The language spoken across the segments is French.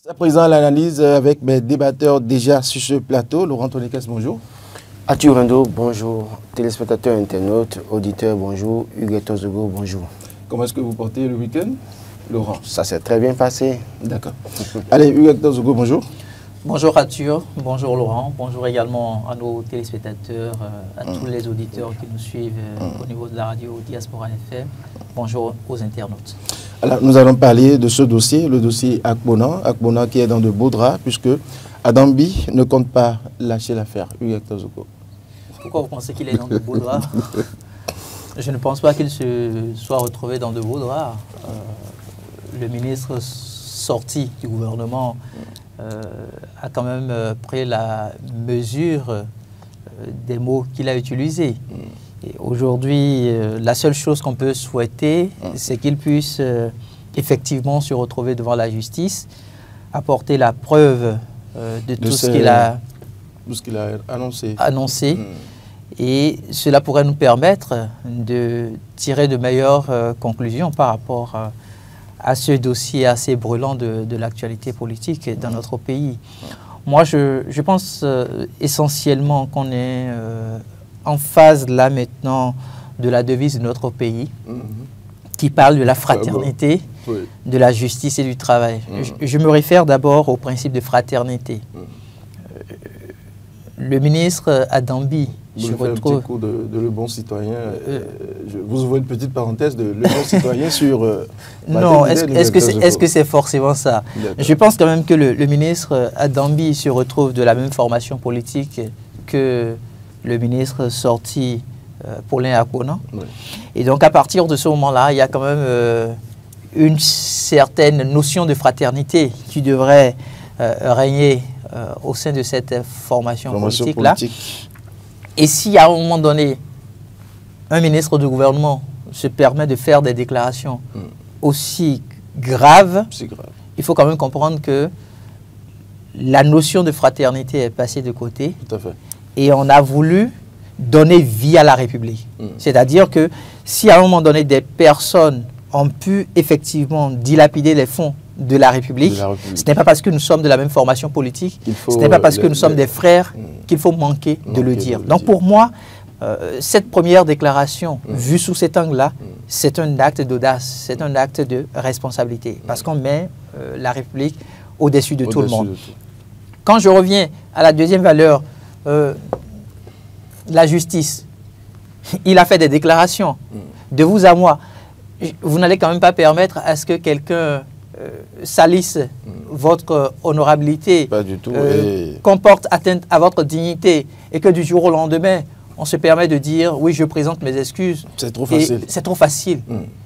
À présent, l'analyse avec mes débatteurs déjà sur ce plateau. Laurent Tonekes, bonjour. Arthur Rendo, bonjour. Téléspectateurs, internautes, auditeurs, bonjour. Hugues Tozogo, bonjour. Comment est-ce que vous portez le week-end, Laurent? Ça s'est très bien passé. D'accord. Allez, Hugues Tozogo, bonjour. Bonjour Arthur, bonjour Laurent, bonjour également à nos téléspectateurs, à tous les auditeurs qui nous suivent au niveau de la radio Diaspora FM. Bonjour aux internautes. Alors, nous allons parler de ce dossier, le dossier Akpona qui est dans de beaux draps, puisque Adambi ne compte pas lâcher l'affaire. Hugues Tozogo. Pourquoi vous pensez qu'il est dans de beaux draps? Je ne pense pas qu'il se soit retrouvé dans de beaux draps. Le ministre sorti du gouvernement a quand même pris la mesure des mots qu'il a utilisés. Aujourd'hui, la seule chose qu'on peut souhaiter, c'est qu'il puisse effectivement se retrouver devant la justice, apporter la preuve de tout ce qu'il a annoncé. Et cela pourrait nous permettre de tirer de meilleures conclusions par rapport à ce dossier assez brûlant de l'actualité politique dans notre pays. Moi, je pense essentiellement qu'on est en phase là maintenant de la devise de notre pays qui parle de la fraternité, de la justice et du travail. Je me réfère d'abord au principe de fraternité. Le ministre Adambi je retrouve un petit coup de le bon citoyen. Vous ouvrez une petite parenthèse de le bon citoyen sur... non, est-ce que c'est forcément ça? Je pense quand même que le ministre Adambi se retrouve de la même formation politique que le ministre sorti Paulin Akpona. Oui. Et donc à partir de ce moment-là, il y a quand même une certaine notion de fraternité qui devrait régner au sein de cette formation politique-là. Et si à un moment donné, un ministre du gouvernement se permet de faire des déclarations aussi graves, il faut quand même comprendre que la notion de fraternité est passée de côté. Tout à fait. Et on a voulu donner vie à la République. C'est-à-dire que si à un moment donné, des personnes ont pu effectivement dilapider les fonds de la République, ce n'est pas parce que nous sommes de la même formation politique, ce n'est pas parce que nous sommes des frères qu'il faut manquer de le dire. Donc pour moi, cette première déclaration, vue sous cet angle-là, c'est un acte d'audace, c'est un acte de responsabilité, parce qu'on met la République au-dessus de tout le monde. Quand je reviens à la deuxième valeur, la justice, il a fait des déclarations. De vous à moi, vous n'allez quand même pas permettre à ce que quelqu'un salisse votre honorabilité, pas du tout, comporte atteinte à votre dignité et que du jour au lendemain, on se permet de dire « oui, je présente mes excuses ». C'est trop facile. C'est trop facile.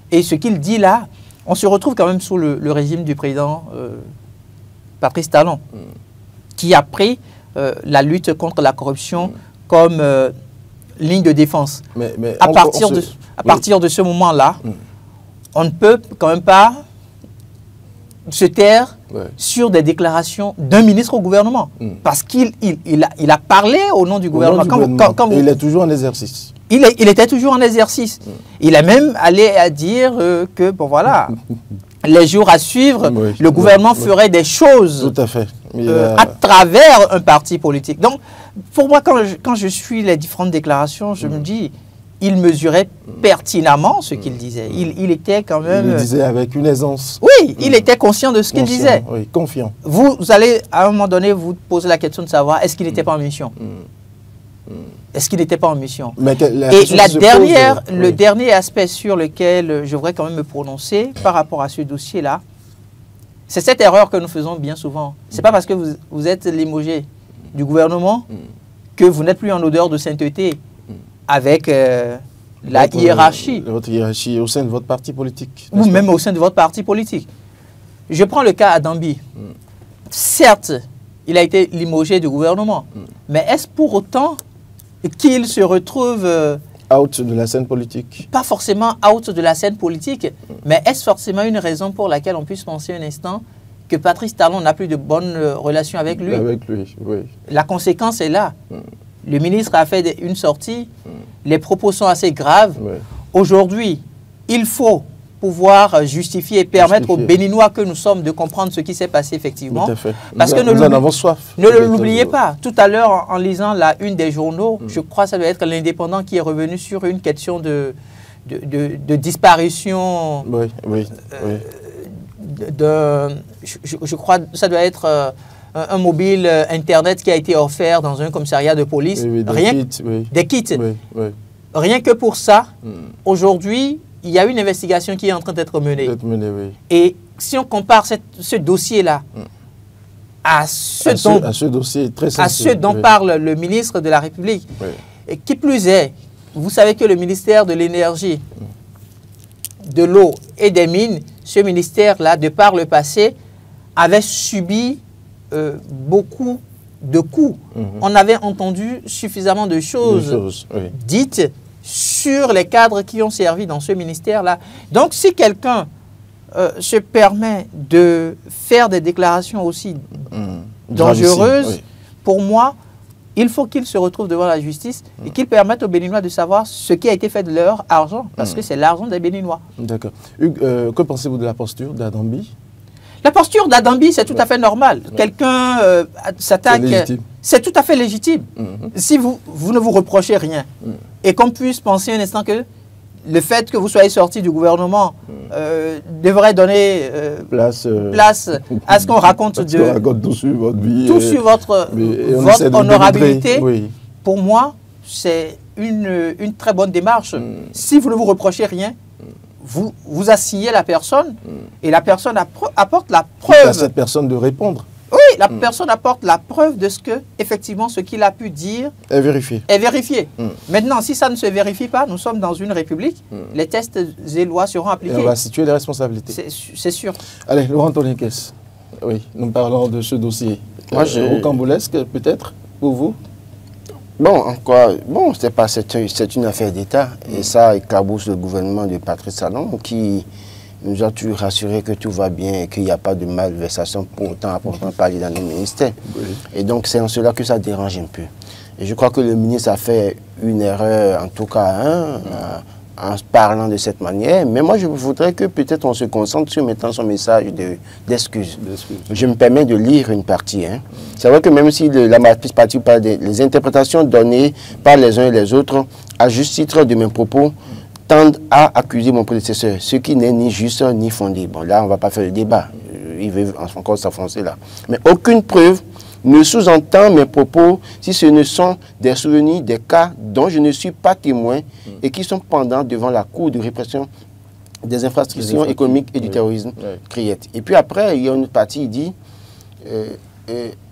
Et ce qu'il dit là, on se retrouve quand même sous le régime du président Patrice Talon, qui a pris la lutte contre la corruption comme ligne de défense. Mais à partir de ce moment-là, on ne peut quand même pas se taire sur des déclarations d'un ministre au gouvernement. Parce qu'il a parlé au nom du gouvernement. Il est toujours en exercice. Il était toujours en exercice. Il est même allé à dire que, bon voilà, les jours à suivre, le gouvernement ferait des choses tout à fait. À travers un parti politique. Donc, pour moi, quand je suis les différentes déclarations, je me dis, il mesurait pertinemment ce qu'il disait. Il était quand même... Il le disait avec une aisance. Oui, il était conscient de ce qu'il disait. Oui, confiant. Vous allez, à un moment donné, vous poser la question de savoir, est-ce qu'il n'était pas en mission? Est-ce qu'il n'était pas en mission? Le dernier aspect sur lequel je voudrais quand même me prononcer par rapport à ce dossier-là, c'est cette erreur que nous faisons bien souvent. Ce n'est pas parce que vous êtes limogé du gouvernement que vous n'êtes plus en odeur de sainteté avec la hiérarchie. Votre hiérarchie au sein de votre parti politique. Ou même au sein de votre parti politique. Je prends le cas Adambi. Certes, il a été limogé du gouvernement, mais est-ce pour autant qu'il se retrouve... out de la scène politique? Pas forcément out de la scène politique, mais est-ce forcément une raison pour laquelle on puisse penser un instant que Patrice Talon n'a plus de bonnes relations avec lui? Avec lui, oui. La conséquence est là. Le ministre a fait une sortie, les propos sont assez graves. Aujourd'hui, il faut pouvoir justifier et permettre aux Béninois que nous sommes de comprendre ce qui s'est passé effectivement. Tout à fait. Parce que nous en avons soif. Ne l'oubliez pas. Tout à l'heure, en lisant la une des journaux, je crois que ça doit être l'Indépendant qui est revenu sur une question de disparition. Oui, oui, je crois que ça doit être un mobile Internet qui a été offert dans un commissariat de police. Oui, des kits. Oui, oui. Rien que pour ça, aujourd'hui, il y a une investigation qui est en train d'être menée. Et si on compare ce dossier-là à ce dossier très sensible, à ce dont parle le ministre de la République, et qui plus est, vous savez que le ministère de l'Énergie, de l'eau et des mines, ce ministère-là, de par le passé, avait subi beaucoup de coups. On avait entendu suffisamment de choses dites sur les cadres qui ont servi dans ce ministère-là. Donc, si quelqu'un se permet de faire des déclarations aussi dangereuses, pour moi, il faut qu'il se retrouve devant la justice et qu'il permette aux Béninois de savoir ce qui a été fait de leur argent, parce que c'est l'argent des Béninois. D'accord. Hugues, que pensez-vous de la posture d'Adambi? La posture d'Adambi, c'est tout à fait normal. Quelqu'un s'attaque, c'est tout à fait légitime. Si vous ne vous reprochez rien, et qu'on puisse penser un instant que le fait que vous soyez sorti du gouvernement devrait donner place à ce qu'on raconte tout sur votre vie. Tout sur votre honorabilité. Pour moi, c'est une très bonne démarche. Si vous ne vous reprochez rien, vous assignez la personne et la personne apporte la preuve. À cette personne de répondre. Oui, la personne apporte la preuve de ce que, effectivement, ce qu'il a pu dire est vérifié. Maintenant, si ça ne se vérifie pas, nous sommes dans une république, les tests et lois seront appliqués. Et on va situer les responsabilités. C'est sûr. Allez, Laurent Toninkès, oui, nous parlons de ce dossier. Rocambolesque, peut-être, pour vous? C'est une affaire d'État, et ça éclabousse le gouvernement de Patrice Talon qui nous a toujours rassuré que tout va bien et qu'il n'y a pas de malversation pour autant important parler dans le ministère. Et donc c'est en cela que ça dérange un peu. Et je crois que le ministre a fait une erreur, en tout cas, en parlant de cette manière. Mais moi, je voudrais que peut-être on se concentre sur mettant son message d'excuses. Je me permets de lire une partie. C'est vrai que même si la matrice partie par les interprétations données par les uns et les autres, à juste titre de mes propos, tendent à accuser mon prédécesseur, ce qui n'est ni juste ni fondé. Bon, là, on ne va pas faire le débat. Il veut encore s'enfoncer là. Mais aucune preuve ne sous-entend mes propos si ce ne sont des souvenirs, des cas dont je ne suis pas témoin et qui sont pendants devant la Cour de répression des infractions économiques et du terrorisme, CRIET. Et puis après, il y a une partie, il dit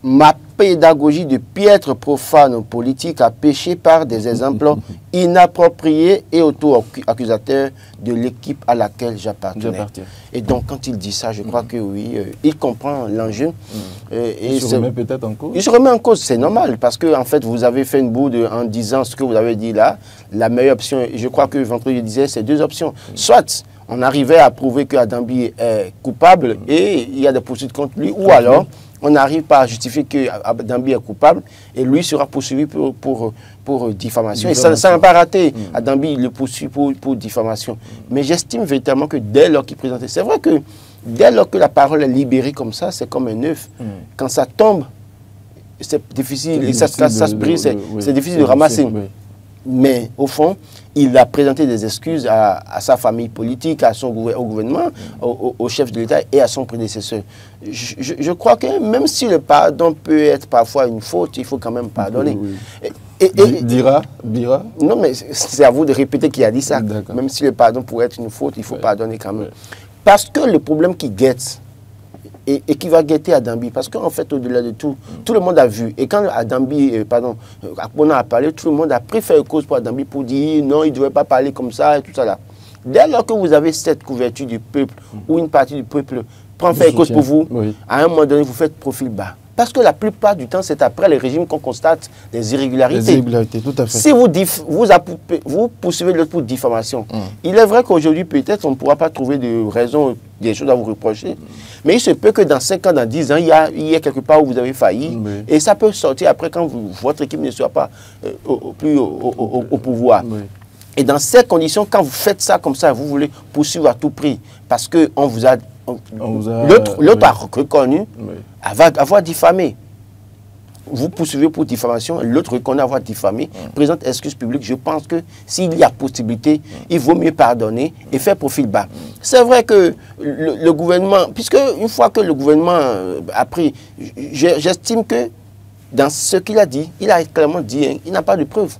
ma pédagogie de piètre profane politique a péché par des exemples inappropriés et auto-accusateurs de l'équipe à laquelle j'appartenais. Et donc, quand il dit ça, je crois que oui, il comprend l'enjeu. Il se remet peut-être en cause. Il se remet en cause, c'est normal, parce que en fait, vous avez fait une bourde en disant ce que vous avez dit là. La meilleure option, je crois que vendredi disait, c'est deux options. Soit on arrivait à prouver que Adambi est coupable et il y a des poursuites contre lui, ou alors on n'arrive pas à justifier que Adambi est coupable et lui sera poursuivi pour diffamation. Et ça n'a pas raté. Adambi le poursuit pour diffamation. Mais j'estime véritablement que dès lors qu'il présentait, c'est vrai que dès lors que la parole est libérée comme ça, c'est comme un œuf. Quand ça tombe, c'est difficile, et ça se brise, c'est difficile de ramasser. Mais au fond, il a présenté des excuses à sa famille politique, au gouvernement, au chef de l'État et à son prédécesseur. Je crois que même si le pardon peut être parfois une faute, il faut quand même pardonner. Dira. Non, mais c'est à vous de répéter qui a dit ça. Même si le pardon pourrait être une faute, il faut pardonner quand même. Parce que le problème qui guette, et qui va guetter Adambi, parce qu'en fait, au-delà de tout, tout le monde a vu. Et quand Akpona a parlé, tout le monde a pris faire cause pour Adambi pour dire non, il ne devait pas parler comme ça et tout ça là. Dès lors que vous avez cette couverture du peuple, ou une partie du peuple prend faire cause pour vous, à un moment donné, vous faites profil bas. Parce que la plupart du temps, c'est après le régime qu'on constate des irrégularités. Les irrégularités, tout à fait. Si vous poursuivez l'autre pour diffamation, il est vrai qu'aujourd'hui, peut-être, on ne pourra pas trouver de raison, des choses à vous reprocher. Mais il se peut que dans 5 ans, dans 10 ans, il y a quelque part où vous avez failli. Et ça peut sortir après quand votre équipe ne soit pas plus au pouvoir. Et dans ces conditions, quand vous faites ça comme ça, vous voulez poursuivre à tout prix, parce que l'autre a reconnu avoir diffamé. Vous poursuivez pour diffamation, l'autre reconnaît avoir diffamé, présente excuse publique. Je pense que s'il y a possibilité, il vaut mieux pardonner et faire profil bas. C'est vrai que le gouvernement, puisque une fois que le gouvernement a pris, j'estime que dans ce qu'il a dit, il a clairement dit, hein, il n'a pas de preuves.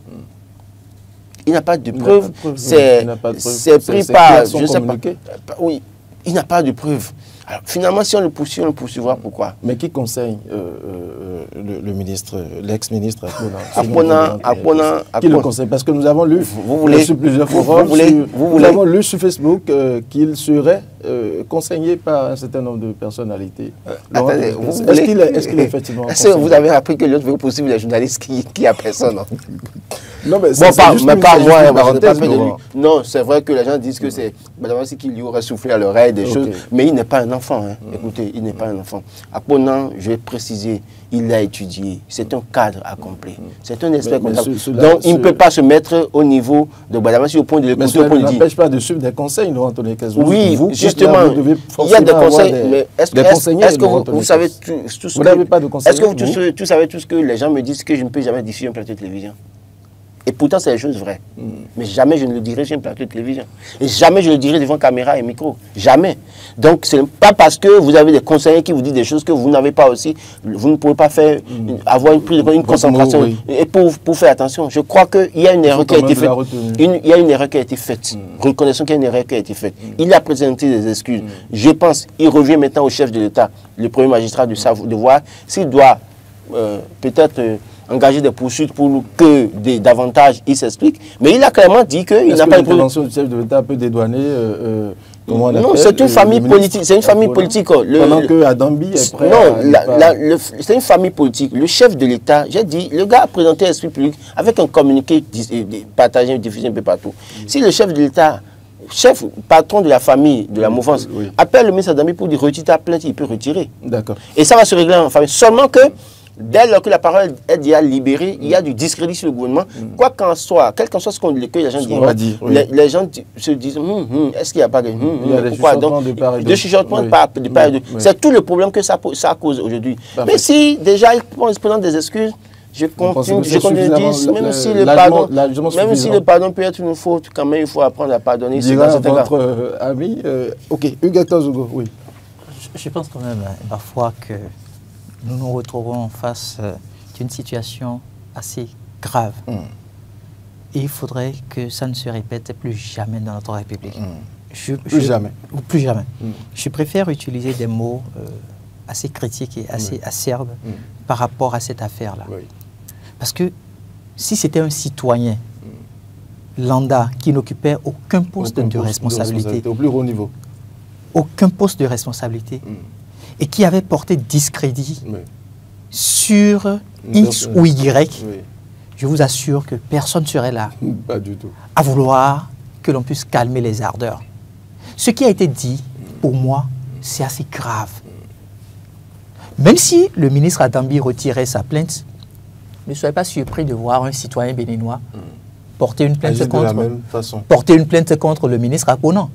Il n'a pas de preuves. C'est pris par, je ne sais pas. Oui, il n'a pas de preuves. Alors, finalement, si on le poursuit, on le poursuivra. Pourquoi? Mais qui conseille le ministre, l'ex-ministre Akpona, qui le conseille? Parce que nous avons lu sur plusieurs forums, nous avons lu sur Facebook qu'il serait conseillé par un certain nombre de personnalités. Est-ce qu'il est effectivement conseillé? Est-ce que vous avez appris que l'autre veut poursuivre les journalistes qui a personne? Non, mais pas moi. Non, c'est vrai que les gens disent que c'est qui lui aurait soufflé à l'oreille des choses, mais il n'est pas un enfant. Hein. Écoutez, il n'est pas un enfant. Akpona, je vais préciser, il a étudié. C'est un cadre accompli. C'est un expert comptable. Donc, il ne peut pas se mettre au niveau de Badamasi au point de l'écouter. Mais cela ne n'empêche pas de suivre des conseils, nous, Anthony Kazou. Oui, justement, il y a des conseils, mais est-ce que vous savez tout ce que... Vous n'avez pas de conseils? Est-ce que vous savez tout ce que les gens me disent que je ne peux jamais diffuser un plateau de télévision? Et pourtant, c'est des choses vraies. Mais jamais je ne le dirai sur un plateau de télévision. Et jamais je le dirai devant caméra et micro. Jamais. Donc, ce n'est pas parce que vous avez des conseillers qui vous disent des choses que vous n'avez pas aussi. Vous ne pouvez pas faire, avoir une concentration. Oui. Et pour faire attention, je crois qu'il y a une erreur qui a été faite. Il y a une erreur qui a été faite. Reconnaissons qu'il y a une erreur qui a été faite. Il a présenté des excuses. Je pense qu'il revient maintenant au chef de l'État, le premier magistrat, de voir s'il doit peut-être... engager des poursuites pour que davantage il s'explique. Mais il a clairement dit qu'il n'a pas de l'intervention du chef de l'État peut dédouaner non, c'est une famille politique. C'est une famille politique. Pendant que Adambi est prêt. Non, c'est une famille politique. Le chef de l'État, j'ai dit, le gars a présenté l'esprit public avec un communiqué partagé, diffusé un peu partout. Si le chef de l'État, patron de la famille, de la mouvance, appelle le ministre Adambi pour dire retire ta plainte, il peut retirer. D'accord. Et ça va se régler en famille. Seulement que dès lors que la parole est déjà libérée, il y a du discrédit sur le gouvernement. Quoi qu'en soit, quel qu'en soit ce que les gens disent, les gens se disent est-ce qu'il n'y a pas de pourquoi donc de chuchotement de part et d'autre. C'est tout le problème que ça cause aujourd'hui. Mais si déjà ils présentent des excuses, je continue de dire, même si le pardon peut être une faute, quand même il faut apprendre à pardonner. C'est votre ami. Ok, Hugues Zougo, oui. Je pense quand même parfois que nous nous retrouvons face d'une situation assez grave. Et il faudrait que ça ne se répète plus jamais dans notre République. Plus jamais. Je préfère utiliser des mots assez critiques et assez acerbes par rapport à cette affaire-là. Parce que si c'était un citoyen lambda qui n'occupait aucun poste de responsabilité, au plus haut niveau, aucun poste de responsabilité, et qui avait porté discrédit sur X ou Y, je vous assure que personne ne serait là pas du tout à vouloir que l'on puisse calmer les ardeurs. Ce qui a été dit, pour moi, c'est assez grave. Même si le ministre Adambi retirait sa plainte, ne soyez pas surpris de voir un citoyen béninois porter une plainte contre le ministre Akpona.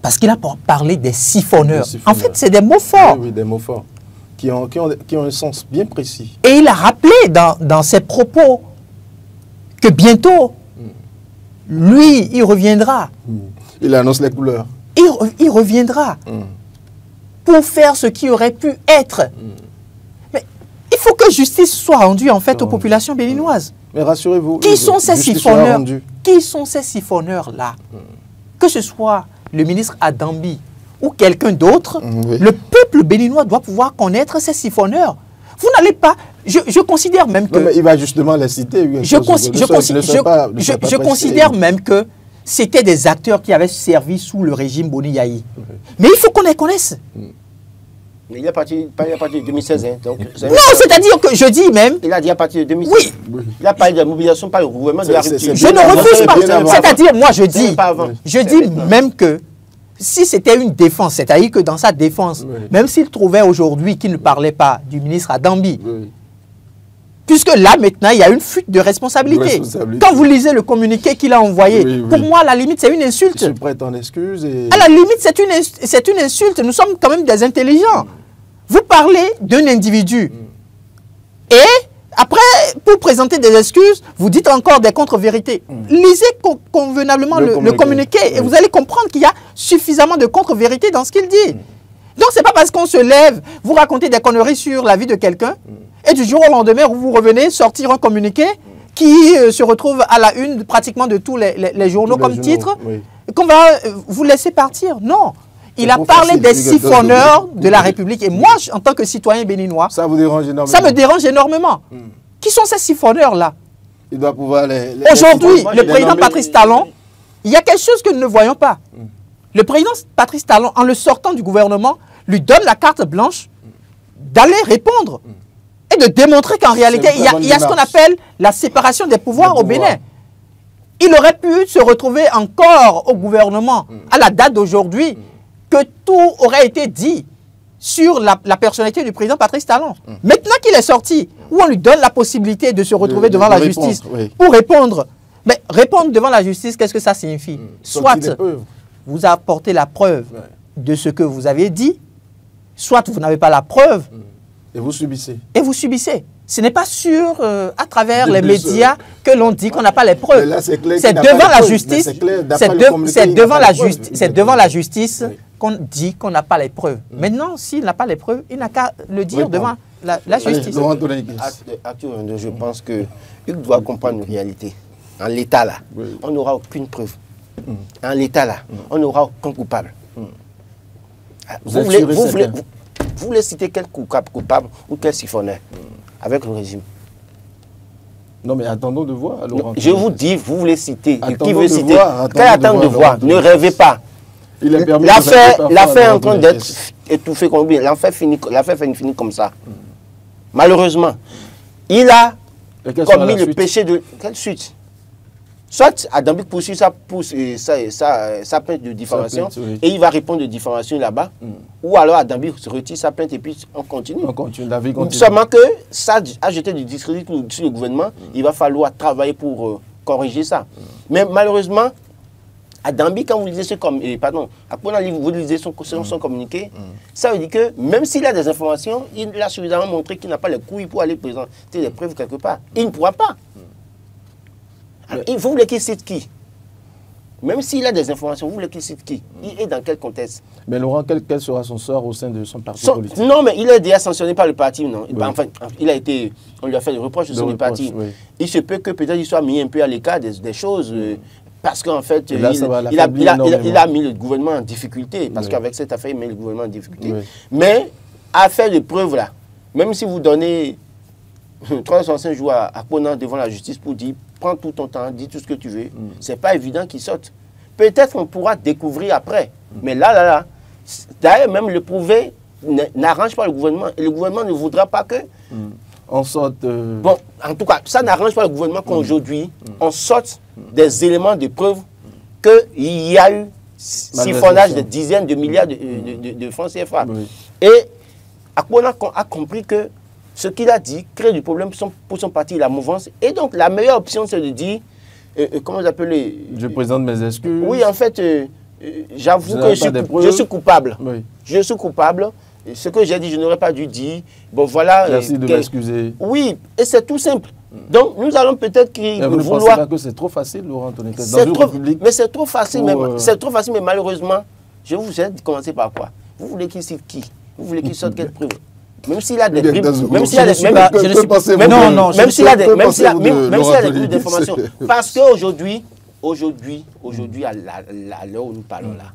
Parce qu'il a parlé des siphonneurs. En fait, c'est des mots forts. Oui, des mots forts. Qui ont un sens bien précis. Et il a rappelé dans ses propos que bientôt, lui, il reviendra. Il annonce les couleurs. Il reviendra pour faire ce qui aurait pu être. Mais il faut que justice soit rendue, en fait, aux populations béninoises. Mais rassurez-vous. Qui sont ces siphonneurs? Qui sont ces siphonneurs-là? Que ce soit le ministre Adambi ou quelqu'un d'autre, le peuple béninois doit pouvoir connaître ces siphonneurs. Vous n'allez pas... Je considère même que... Non, mais il va justement les citer. Je considère même que c'était des acteurs qui avaient servi sous le régime Boni Yayi. Mais il faut qu'on les connaisse. Mais il est parti de 2016. Hein, donc, non, c'est-à-dire que je dis même... Il a dit à partir de 2016. Oui. Il a parlé de la mobilisation par le gouvernement de la rupture. Je ne refuse pas. C'est-à-dire, moi, je dis même que si c'était une défense, c'est-à-dire que dans sa défense, même s'il trouvait aujourd'hui qu'il ne parlait pas du ministre Adambi, Puisque là, maintenant, il y a une fuite de responsabilité. Quand vous lisez le communiqué qu'il a envoyé, pour moi, à la limite, c'est une insulte. Je prête en excuse. À la limite, c'est une insulte. Nous sommes quand même des intelligents. Vous parlez d'un individu. Et après, pour présenter des excuses, vous dites encore des contre-vérités. Lisez convenablement le communiqué et vous allez comprendre qu'il y a suffisamment de contre-vérités dans ce qu'il dit. Donc, ce n'est pas parce qu'on se lève, vous racontez des conneries sur la vie de quelqu'un, et du jour au lendemain, vous revenez sortir un communiqué qui se retrouve à la une pratiquement de tous les journaux comme titre, qu'on va vous laisser partir. Non. Il a parlé des siphonneurs de la République. Et moi, en tant que citoyen béninois, ça vous dérange énormément. Ça me dérange énormément. Qui sont ces siphonneurs-là? Il doit pouvoir Aujourd'hui, le président Patrice Talon, il y a quelque chose que nous ne voyons pas. Le président Patrice Talon, en le sortant du gouvernement, lui donne la carte blanche d'aller répondre et de démontrer qu'en réalité, il y a ce qu'on appelle la séparation des pouvoirs au Bénin. Il aurait pu se retrouver encore au gouvernement à la date d'aujourd'hui que tout aurait été dit sur la personnalité du président Patrice Talon. Maintenant qu'il est sorti, où on lui donne la possibilité de se retrouver devant la justice pour répondre. Mais répondre devant la justice, qu'est-ce que ça signifie? Soit vous apportez la preuve de ce que vous avez dit, soit vous n'avez pas la preuve. Et vous subissez. Et vous subissez. Ce n'est pas sûr à travers les médias que l'on dit qu'on n'a pas les preuves. C'est devant la justice. C'est devant la justice qu'on dit qu'on n'a pas les preuves. Maintenant, s'il n'a pas les preuves, il n'a qu'à le dire devant la justice. Je pense qu'il doit comprendre une réalité. En l'état là, on n'aura aucune preuve. En l'état là, on n'aura aucun coupable. Vous voulez citer quel coupable ou quel siphonneur avec le régime? Non, mais attendons de voir. Je vous dis, vous voulez citer. Qui veut citer? Attendons de voir. Ne rêvez pas. L'affaire est en train d'être étouffée. L'affaire finit comme ça. Malheureusement, il a commis le péché de... Quelle suite? Soit Adambic poursuit sa plainte de diffamation et il va répondre de diffamation là-bas, ou alors Adambic se retire sa plainte et puis on continue. La vie continue. Seulement que ça a jeté du discrédit sur le gouvernement, il va falloir travailler pour corriger ça. Mais malheureusement, Adambic, quand vous lisez vous lisez son communiqué, ça veut dire que même s'il a des informations, il a suffisamment montré qu'il n'a pas les couilles pour aller présenter des preuves quelque part. Il ne pourra pas. Vous voulez qu'il cite qui? Même s'il a des informations, vous voulez qu'il cite qui? Il est dans quel contexte? Mais Laurent, quel sera son sort au sein de son parti politique? Non, mais il est déjà sanctionné par le parti, non? Enfin, on lui a fait des reproches sur le parti. Il se peut que peut-être il soit mis un peu à l'écart des choses, parce qu'en fait, il a mis le gouvernement en difficulté, parce qu'avec cette affaire, il met le gouvernement en difficulté. Mais, à faire des preuves là, même si vous donnez 365 jours à Conan devant la justice pour dire prends tout ton temps, dis tout ce que tu veux, c'est pas évident qu'il saute. Peut-être on pourra découvrir après, mais là, d'ailleurs même le prouver n'arrange pas le gouvernement, et le gouvernement ne voudra pas que on sorte... Bon, en tout cas, ça n'arrange pas le gouvernement qu'aujourd'hui on sorte des éléments de preuve qu'il y a eu siphonnage de dizaines de milliards de francs CFA. Et Akpona a compris que ce qu'il a dit crée du problème pour son parti, la mouvance. Et donc, la meilleure option, c'est de dire, comment vous appelez? Je présente mes excuses. Oui, en fait, j'avoue que je suis coupable. Oui. Je suis coupable. Ce que j'ai dit, je n'aurais pas dû dire. Bon, voilà. Merci de m'excuser. Oui, et c'est tout simple. Donc, nous allons peut-être vouloir... Vous pensez que c'est trop facile, Laurent Antoine? Mais c'est trop facile. C'est trop facile, mais malheureusement, je vous ai commencé par quoi? Vous voulez qu'il cite qui? Vous voulez qu'il sorte quelle preuve? Même s'il a des bribes, même s'il a des bribes d'informations. Parce qu'aujourd'hui, à l'heure où nous parlons là,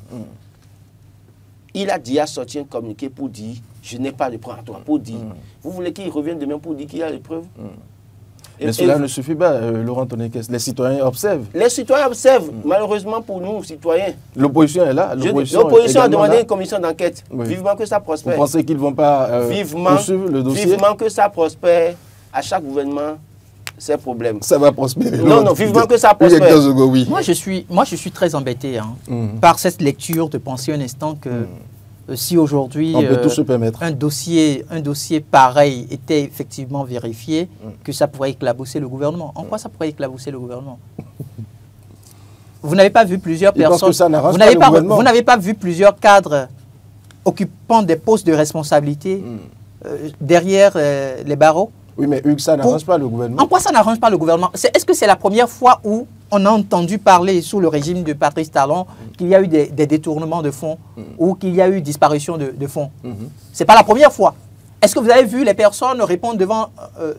il a déjà sorti un communiqué pour dire je n'ai pas de preuves à toi, pour dire. Vous voulez qu'il revienne demain pour dire qu'il a les preuves? Mais cela ne suffit pas, Laurent Tonekes. Les citoyens observent. Les citoyens observent, malheureusement pour nous, citoyens. L'opposition est là. L'opposition a demandé une commission d'enquête. Oui. Vivement que ça prospère. Vous pensez qu'ils ne vont pas poursuivre le dossier? Vivement que ça prospère. À chaque gouvernement, c'est problème. Ça va prospérer. Non, vivement que ça prospère. Moi, je suis très embêté par cette lecture de penser un instant que si aujourd'hui un dossier pareil était effectivement vérifié, que ça pourrait éclabousser le gouvernement. En quoi ça pourrait éclabousser le gouvernement? Vous n'avez pas vu plusieurs personnes, vous n'avez pas vu plusieurs cadres occupant des postes de responsabilité derrière les barreaux? Oui, mais Hugues, ça n'arrange pas le gouvernement. En quoi ça n'arrange pas le gouvernement? Est-ce que c'est la première fois où on a entendu parler sous le régime de Patrice Talon qu'il y a eu des détournements de fonds ou qu'il y a eu disparition de fonds? Ce n'est pas la première fois. Est-ce que vous avez vu les personnes répondre devant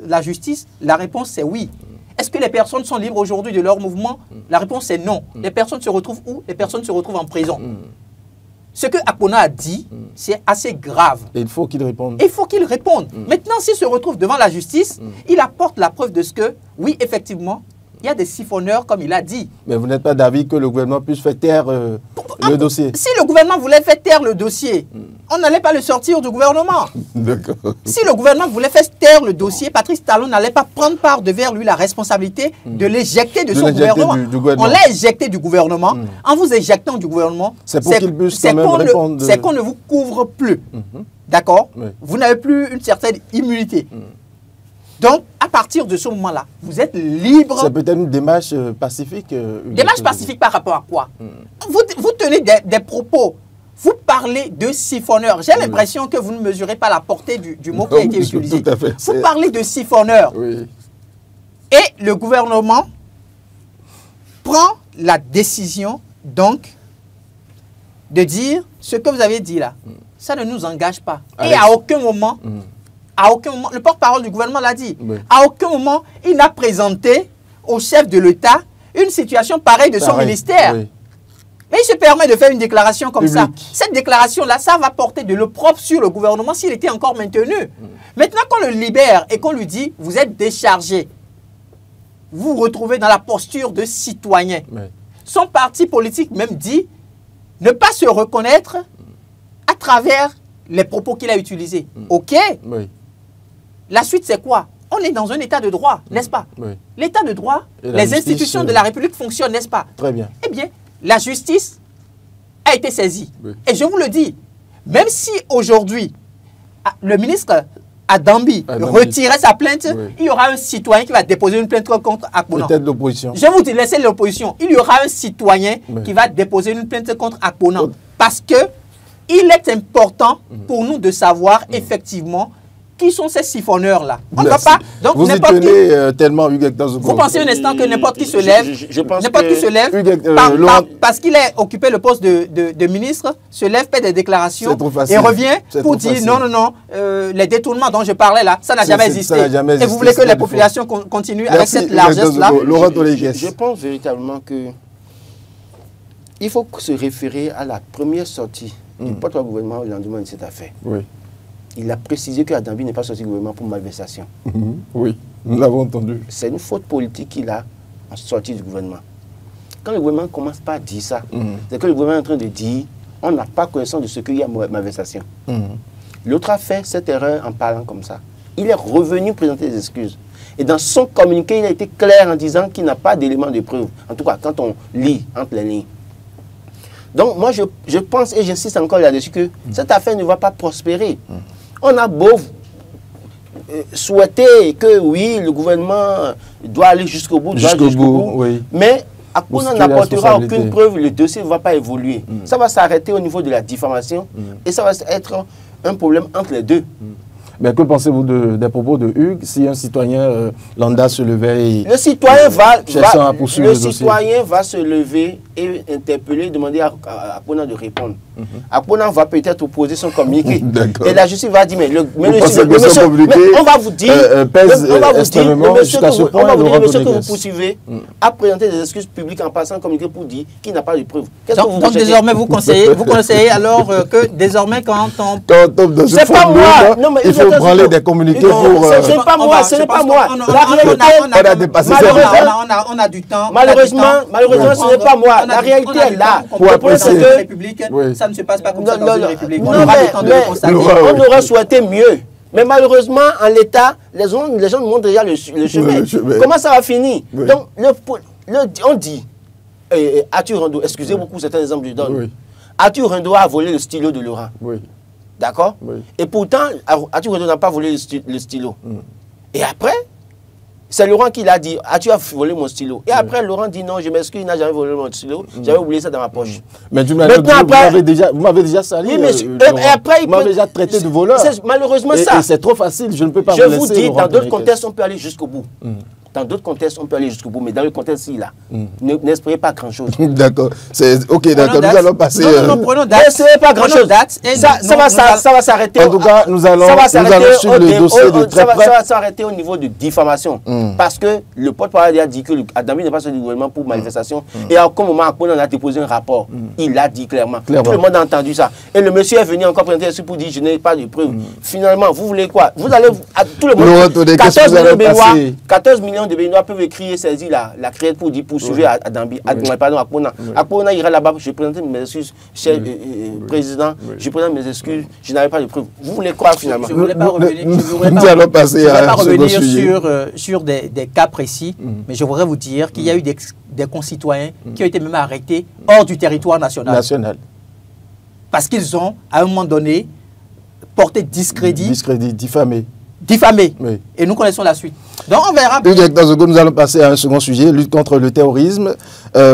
la justice? La réponse c'est oui. Est-ce que les personnes sont libres aujourd'hui de leur mouvement? La réponse c'est non. Les personnes se retrouvent où? Les personnes se retrouvent en prison. Ce que Akpona a dit, c'est assez grave. Et il faut qu'il réponde. Il faut qu'il réponde. Maintenant, s'il se retrouve devant la justice, il apporte la preuve de ce que, oui, effectivement, il y a des siphonneurs, comme il a dit. Mais vous n'êtes pas d'avis que le gouvernement puisse faire taire le dossier? Si le gouvernement voulait faire taire le dossier, on n'allait pas le sortir du gouvernement. D'accord. Si le gouvernement voulait faire taire le dossier, Patrice Talon n'allait pas prendre par devers lui la responsabilité de l'éjecter de son gouvernement. On l'a éjecté du gouvernement. En vous éjectant du gouvernement, c'est pour qu'il puisse quand même répondre. C'est qu'on ne vous couvre plus. D'accord? Vous n'avez plus une certaine immunité. Donc, à partir de ce moment-là, vous êtes libre. C'est peut-être une démarche pacifique. Démarche pacifique par rapport à quoi? Vous tenez des propos, vous parlez de siphonneurs. J'ai l'impression que vous ne mesurez pas la portée du mot qui a été utilisé. Tout à fait. Vous parlez de siphonneurs. Oui. Et le gouvernement prend la décision, donc, de dire ce que vous avez dit là. Ça ne nous engage pas. Et à aucun moment... À aucun moment, le porte-parole du gouvernement l'a dit, à aucun moment, il n'a présenté au chef de l'État une situation pareille de son ministère. Oui. Mais il se permet de faire une déclaration comme ça. Cette déclaration-là, ça va porter de l'opprobre sur le gouvernement s'il était encore maintenu. Maintenant qu'on le libère et qu'on lui dit, vous êtes déchargé, vous vous retrouvez dans la posture de citoyen. Son parti politique même dit ne pas se reconnaître à travers les propos qu'il a utilisés. OK? La suite, c'est quoi? On est dans un état de droit, n'est-ce pas? L'état de droit, les institutions de la République fonctionnent, n'est-ce pas? Très bien. Eh bien, la justice a été saisie. Et je vous le dis, même si aujourd'hui, le ministre Adambi retirait sa plainte, il y aura un citoyen qui va déposer une plainte contre Akpona. Peut-être l'opposition. Je vous dis, laissez l'opposition. Il y aura un citoyen qui va déposer une plainte contre Akpona. Parce que il est important pour nous de savoir effectivement qui sont ces siphonneurs-là. On ne va pas. Donc, vous y tenez tellement, Hugues Hector Zoukou. Vous pensez un instant que n'importe qui se lève, parce qu'il a occupé le poste de ministre, se lève, fait des déclarations et revient pour dire non, les détournements dont je parlais là, ça n'a jamais existé. Et vous voulez que les populations continuent avec cette largesse-là? Je pense véritablement que il faut se référer à la première sortie du porte-parole du gouvernement au lendemain de cette affaire. Il a précisé que Adambi n'est pas sorti du gouvernement pour malversation. Oui, nous l'avons entendu. C'est une faute politique qu'il a en sortie du gouvernement. Quand le gouvernement commence pas à dire ça, c'est que le gouvernement est en train de dire on n'a pas connaissance de ce qu'il y a malversation. L'autre a fait cette erreur en parlant comme ça. Il est revenu présenter des excuses. Et dans son communiqué, il a été clair en disant qu'il n'a pas d'éléments de preuve. En tout cas, quand on lit entre les lignes. Donc, moi, je pense, et j'insiste encore là-dessus, que cette affaire ne va pas prospérer. On a beau souhaiter que, oui, le gouvernement doit aller jusqu'au bout, mais Akpona n'apportera aucune preuve, le dossier ne va pas évoluer. Ça va s'arrêter au niveau de la diffamation et ça va être un problème entre les deux. Mais que pensez-vous des propos de Hugues si un citoyen lambda se levait et le citoyen va se lever et interpeller, demander à Akpona de répondre. Akpona va peut-être opposer son communiqué. Et la justice va dire, mais on va vous dire, le monsieur que vous poursuivez a présenté des excuses publiques en passant un communiqué pour dire qu'il n'a pas de preuves. Donc désormais, vous conseillez alors que désormais quand on... C'est pas moi. Il faut branler des communiqués pour... Ce n'est pas moi, ce n'est pas moi. La réalité, on a du temps. Malheureusement, ce n'est pas moi. La réalité est là. Pour apprécier. Ça ne se passe pas comme ça dans une république. On aurait souhaité mieux. Mais malheureusement, en l'état, les gens nous montrent déjà le chemin. Comment ça va finir? Donc, on dit, Arthur Rondeau, excusez beaucoup certains exemples que je donne. Arthur Rindeau a volé le stylo de Laurent. Oui. D'accord? Oui. Et pourtant, Arthur Rindeau n'a pas volé le stylo. Et après, c'est Laurent qui l'a dit, tu as volé mon stylo. Et après, Laurent dit non, je m'excuse, il n'a jamais volé mon stylo. J'avais oublié ça dans ma poche. Mais du même vous m'avez déjà sali. Oui, mais et après, vous m'avez déjà traité de voleur. C'est malheureusement ça. C'est trop facile, je ne peux pas vous laisser. Je vous dis, dans d'autres contextes, on peut aller jusqu'au bout. Dans d'autres contextes, on peut aller jusqu'au bout, mais dans le contexte-ci, là, n'espérez pas grand-chose. D'accord. Ok, d'accord. Nous allons passer. Non, prenons date. N'espérez pas grand-chose. Ça va s'arrêter. En tout cas, nous allons suivre le dossier de très près. Ça va s'arrêter au niveau de diffamation. Parce que le porte-parole a dit que Adambi n'est pas sur le gouvernement pour manifestation. Et à aucun moment, on a déposé un rapport. Il l'a dit clairement. Tout le monde a entendu ça. Et le monsieur est venu encore présenter un pour dire je n'ai pas de preuves. Finalement, vous voulez quoi? Vous allez à tout le monde. 14 millions de Béninois peuvent écrire, saisir la créette pour dire poursuivre Adambi. Pardon, Akpona. Akpona ira là-bas, je présente mes excuses, cher président, je présente mes excuses, je n'avais pas de preuves. Vous voulez quoi finalement? Je ne voulais pas revenir sur des cas précis, mais je voudrais vous dire qu'il y a eu des concitoyens qui ont été même arrêtés hors du territoire national. Parce qu'ils ont, à un moment donné, porté discrédit. Diffamé. Oui. Et nous connaissons la suite. Donc on verra. Nous allons passer à un second sujet, lutte contre le terrorisme,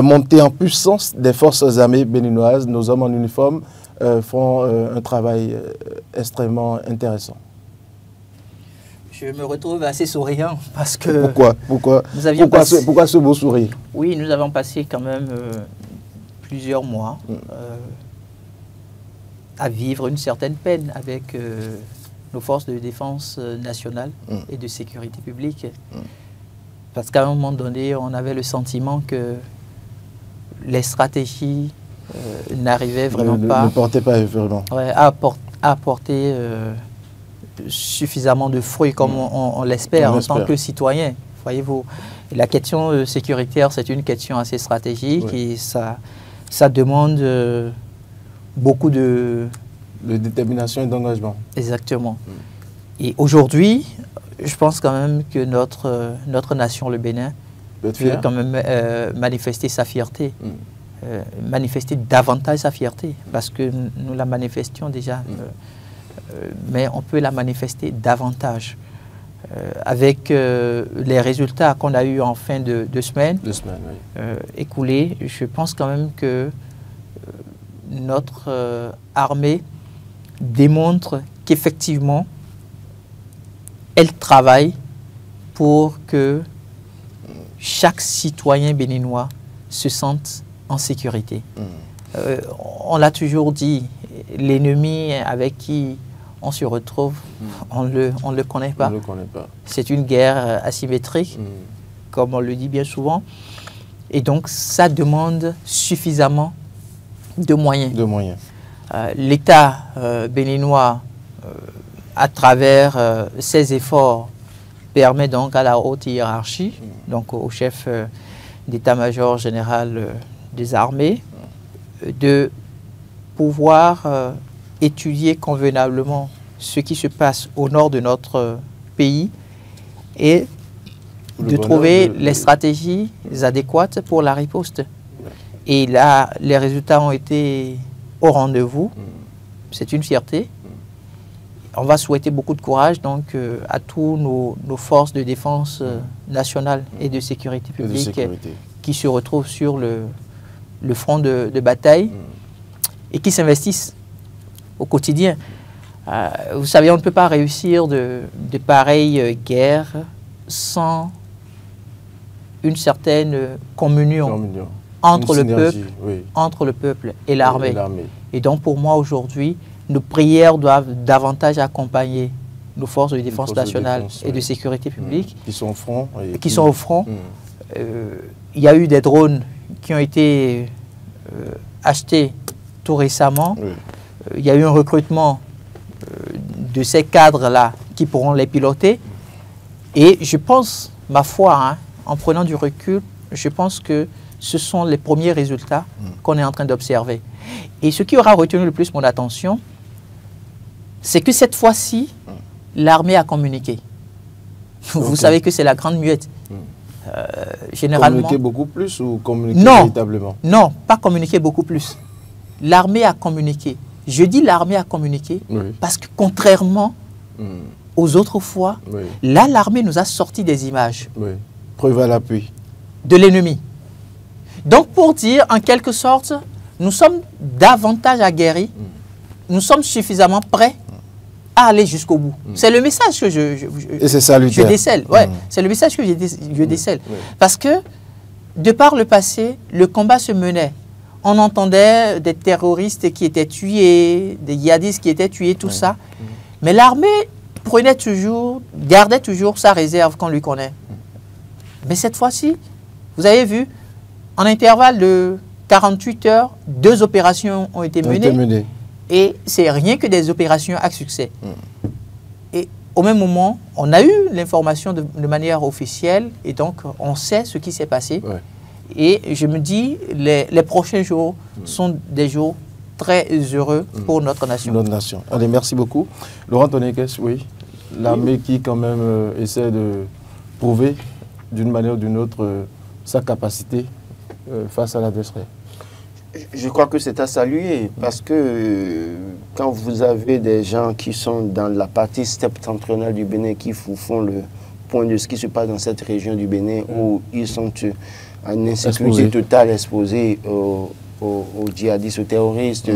montée en puissance des forces armées béninoises. Nos hommes en uniforme font un travail extrêmement intéressant. Je me retrouve assez souriant parce que... Pourquoi ce beau sourire? Oui, nous avons passé quand même plusieurs mois à vivre une certaine peine avec nos forces de défense nationale et de sécurité publique. Parce qu'à un moment donné, on avait le sentiment que les stratégies n'arrivaient vraiment pas... Ne portaient pas vraiment. Ouais, à apporter suffisamment de fruits comme on l'espère en tant que citoyen. Voyez-vous, la question sécuritaire, c'est une question assez stratégique et ça demande beaucoup de détermination et d'engagement. Exactement. Et aujourd'hui, je pense quand même que notre nation, le Bénin, peut quand même manifester sa fierté, manifester davantage sa fierté, parce que nous la manifestions déjà, mais on peut la manifester davantage. Avec les résultats qu'on a eus en fin de semaine, écoulés, je pense quand même que notre armée démontre qu'effectivement, elle travaille pour que chaque citoyen béninois se sente en sécurité. On l'a toujours dit, l'ennemi avec qui on se retrouve, on ne le connaît pas. C'est une guerre asymétrique, comme on le dit bien souvent. Et donc, ça demande suffisamment de moyens. L'État béninois, à travers ses efforts, permet donc à la haute hiérarchie, donc au chef d'état-major général des armées, de pouvoir étudier convenablement ce qui se passe au nord de notre pays et de trouver les stratégies adéquates pour la riposte. Et là, les résultats ont été au rendez-vous. C'est une fierté. On va souhaiter beaucoup de courage donc, à tous nos forces de défense nationale et de sécurité publique qui se retrouvent sur le front de bataille et qui s'investissent au quotidien. Vous savez, on ne peut pas réussir de pareilles guerres sans une certaine communion entre le peuple et l'armée. Et donc pour moi aujourd'hui, nos prières doivent davantage accompagner nos forces de défense nationale et de sécurité publique. Qui sont au front. Il y a eu des drones qui ont été achetés tout récemment. Il y a eu un recrutement de ces cadres-là qui pourront les piloter. Et je pense, ma foi, en prenant du recul, je pense que ce sont les premiers résultats qu'on est en train d'observer. Et ce qui aura retenu le plus mon attention, c'est que cette fois-ci, l'armée a communiqué. Vous savez que c'est la grande muette. Généralement. Communiquer beaucoup plus ou communiquer véritablement? Non, pas communiquer beaucoup plus. l'armée a communiqué. Je dis l'armée a communiqué parce que contrairement aux autres fois, là, l'armée nous a sorti des images. Preuve à l'appui. De l'ennemi. Donc, pour dire, en quelque sorte, nous sommes davantage aguerris, nous sommes suffisamment prêts à aller jusqu'au bout. C'est le message que je décèle. C'est le message que je décèle. Parce que, de par le passé, le combat se menait. On entendait des terroristes qui étaient tués, des djihadistes qui étaient tués, tout ça. Mais l'armée gardait toujours sa réserve qu'on lui connaît. Mais cette fois-ci, vous avez vu, en intervalle de 48 heures, 2 opérations ont été menées. Et c'est rien que des opérations à succès. Et au même moment, on a eu l'information de manière officielle et donc on sait ce qui s'est passé. Et je me dis, les prochains jours sont des jours très heureux pour notre nation. Notre nation. Allez, merci beaucoup. Laurent Tonekes, oui. L'armée qui quand même essaie de prouver d'une manière ou d'une autre sa capacité face à l'adversaire. Je crois que c'est à saluer parce que quand vous avez des gens qui sont dans la partie septentrionale du Bénin qui vous font le point de ce qui se passe dans cette région du Bénin où ils sont en insécurité totale exposés aux djihadistes, aux terroristes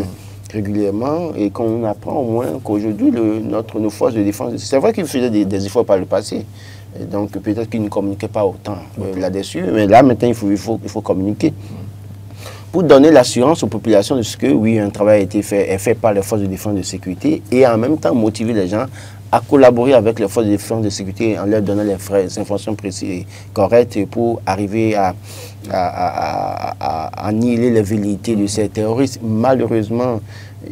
régulièrement et qu'on apprend au moins qu'aujourd'hui nos forces de défense, c'est vrai qu'ils faisaient des efforts par le passé. Et donc peut-être qu'ils ne communiquaient pas autant là-dessus, mais là maintenant il faut communiquer. Pour donner l'assurance aux populations de ce que, oui, un travail a été fait par les forces de défense et de sécurité et en même temps motiver les gens à collaborer avec les forces de défense et de sécurité en leur donnant les informations précises et correctes pour arriver à annihiler les velléités de ces terroristes. Malheureusement,